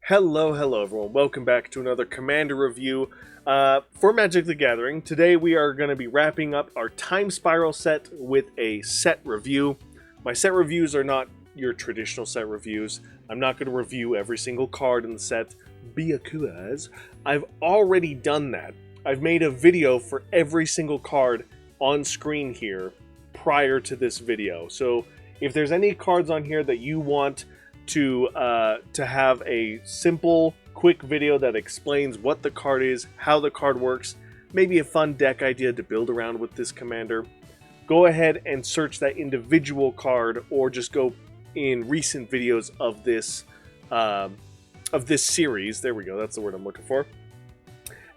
Hello everyone. Welcome back to another Commander review for Magic the Gathering. Today we are going to be wrapping up our Time Spiral set with a set review. My set reviews are not your traditional set reviews. I'm not going to review every single card in the set, because I've already done that. I've made a video for every single card on screen here prior to this video. So if there's any cards on here that you want to have a simple, quick video that explains what the card is, how the card works, maybe a fun deck idea to build around with this commander, go ahead and search that individual card, or just go in recent videos of this series. There we go, that's the word I'm looking for.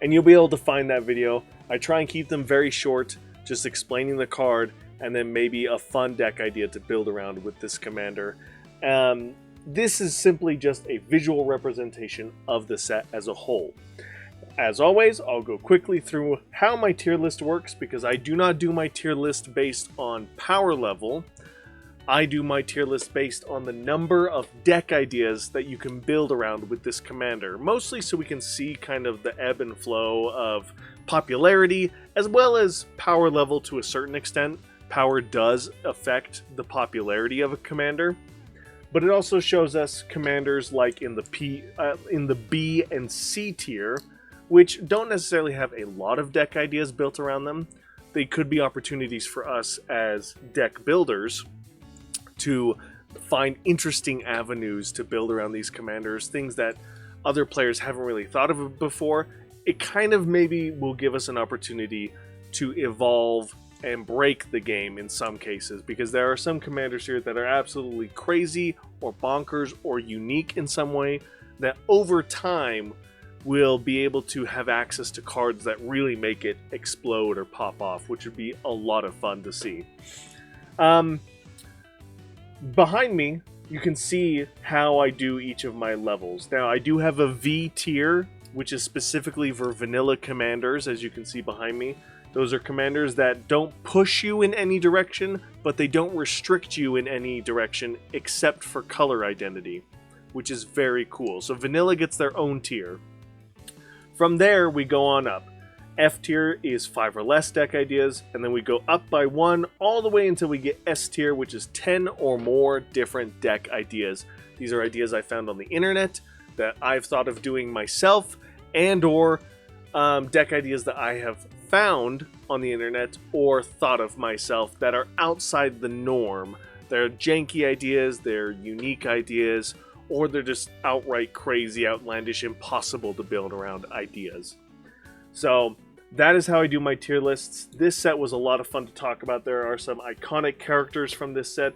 And you'll be able to find that video. I try and keep them very short, just explaining the card, and then maybe a fun deck idea to build around with this commander. This is simply just a visual representation of the set as a whole. As always, I'll go quickly through how my tier list works, because I do not do my tier list based on power level. I do my tier list based on the number of deck ideas that you can build around with this commander, mostly so we can see kind of the ebb and flow of popularity, as well as power level to a certain extent. Power does affect the popularity of a commander. But it also shows us commanders like in the B and C tier, which don't necessarily have a lot of deck ideas built around them. They could be opportunities for us as deck builders to find interesting avenues to build around these commanders, things that other players haven't really thought of before. It kind of maybe will give us an opportunity to evolve and break the game in some cases, because there are some commanders here that are absolutely crazy or bonkers or unique in some way that over time will be able to have access to cards that really make it explode or pop off, which would be a lot of fun to see. Behind me, you can see how I do each of my levels. Now, I do have a V tier, which is specifically for vanilla commanders, as you can see behind me. Those are commanders that don't push you in any direction, but they don't restrict you in any direction except for color identity, which is very cool. So vanilla gets their own tier. From there, we go on up. F tier is 5 or less deck ideas, and then we go up by 1 all the way until we get S tier, which is 10 or more different deck ideas. These are ideas I found on the internet that I've thought of doing myself, and or deck ideas that I have found on the internet or thought of myself that are outside the norm. They're janky ideas, they're unique ideas, or they're just outright crazy, outlandish, impossible to build around ideas. So that is how I do my tier lists. This set was a lot of fun to talk about. There are some iconic characters from this set,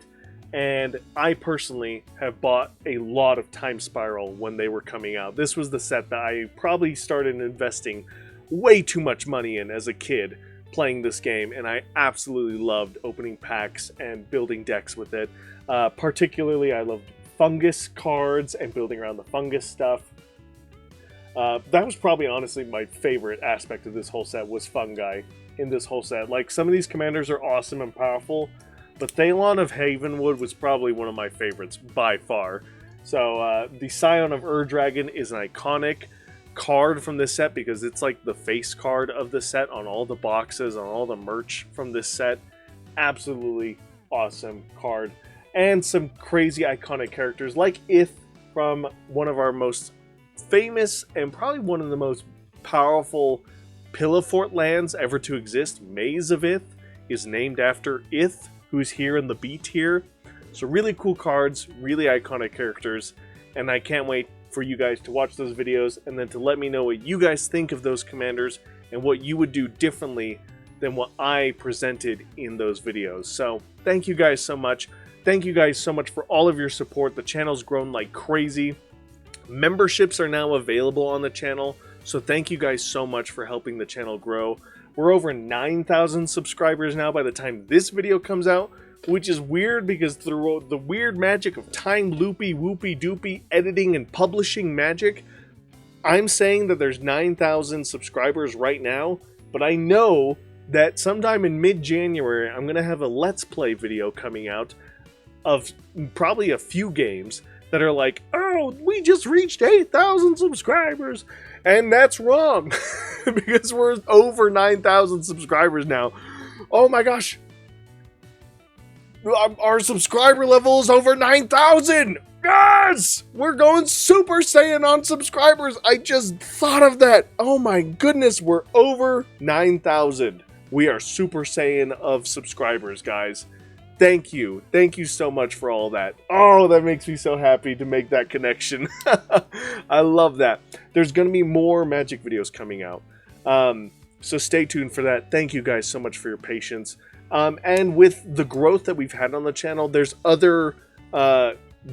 and I personally have bought a lot of Time Spiral when they were coming out. This was the set that I probably started investing way too much money in as a kid playing this game, and I absolutely loved opening packs and building decks with it. Particularly, I loved fungus cards and building around the fungus stuff. That was probably honestly my favorite aspect of this whole set, was fungi in this whole set. Like, some of these commanders are awesome and powerful, but Thalon of Havenwood was probably one of my favorites by far. So the Scion of Ur-Dragon is an iconic card from this set, because it's like the face card of the set on all the boxes, on all the merch from this set. Absolutely awesome card. And some crazy iconic characters like Ith from one of our most famous and probably one of the most powerful Pillowfort lands ever to exist. Maze of Ith is named after Ith, who's here in the B tier. So really cool cards, really iconic characters, and I can't wait for you guys to watch those videos and then to let me know what you guys think of those commanders and what you would do differently than what I presented in those videos. So thank you guys so much. Thank you guys so much for all of your support. The channel's grown like crazy. Memberships are now available on the channel, so thank you guys so much for helping the channel grow. We're over 9,000 subscribers now by the time this video comes out, which is weird because through the weird magic of time loopy whoopy doopy editing and publishing magic, I'm saying that there's 9,000 subscribers right now, but I know that sometime in mid-January I'm going to have a Let's Play video coming out of probably a few games that are like, oh, we just reached 8,000 subscribers. And that's wrong, because we're over 9,000 subscribers now. Oh my gosh. Our subscriber level is over 9,000. Yes! We're going Super Saiyan on subscribers. I just thought of that. Oh my goodness, we're over 9,000. We are Super Saiyan of subscribers, guys. Thank you. Thank you so much for all that. Oh, that makes me so happy to make that connection. I love that. There's going to be more Magic videos coming out. So stay tuned for that. Thank you guys so much for your patience. And with the growth that we've had on the channel, there's other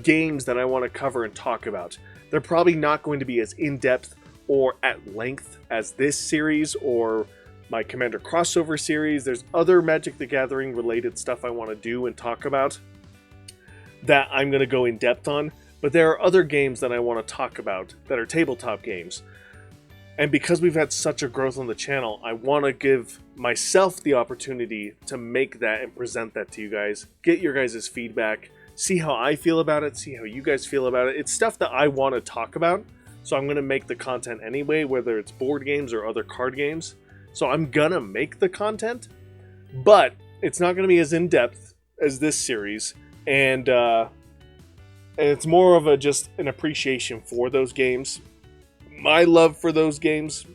games that I want to cover and talk about. They're probably not going to be as in-depth or at length as this series or my Commander crossover series. There's other Magic the Gathering related stuff I want to do and talk about that I'm going to go in depth on. But there are other games that I want to talk about that are tabletop games. And because we've had such a growth on the channel, I want to give myself the opportunity to make that and present that to you guys. Get your guys' feedback. See how I feel about it. See how you guys feel about it. It's stuff that I want to talk about. So I'm going to make the content anyway, whether it's board games or other card games. So I'm going to make the content. But it's not going to be as in-depth as this series. And it's more of just an appreciation for those games. My love for those games,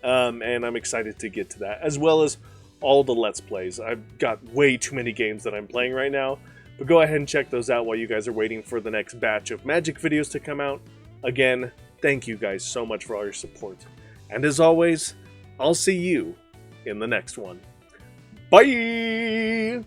and I'm excited to get to that, as well as all the Let's Plays. I've got way too many games that I'm playing right now, but go ahead and check those out while you guys are waiting for the next batch of Magic videos to come out. Again, thank you guys so much for all your support, and as always, I'll see you in the next one. Bye!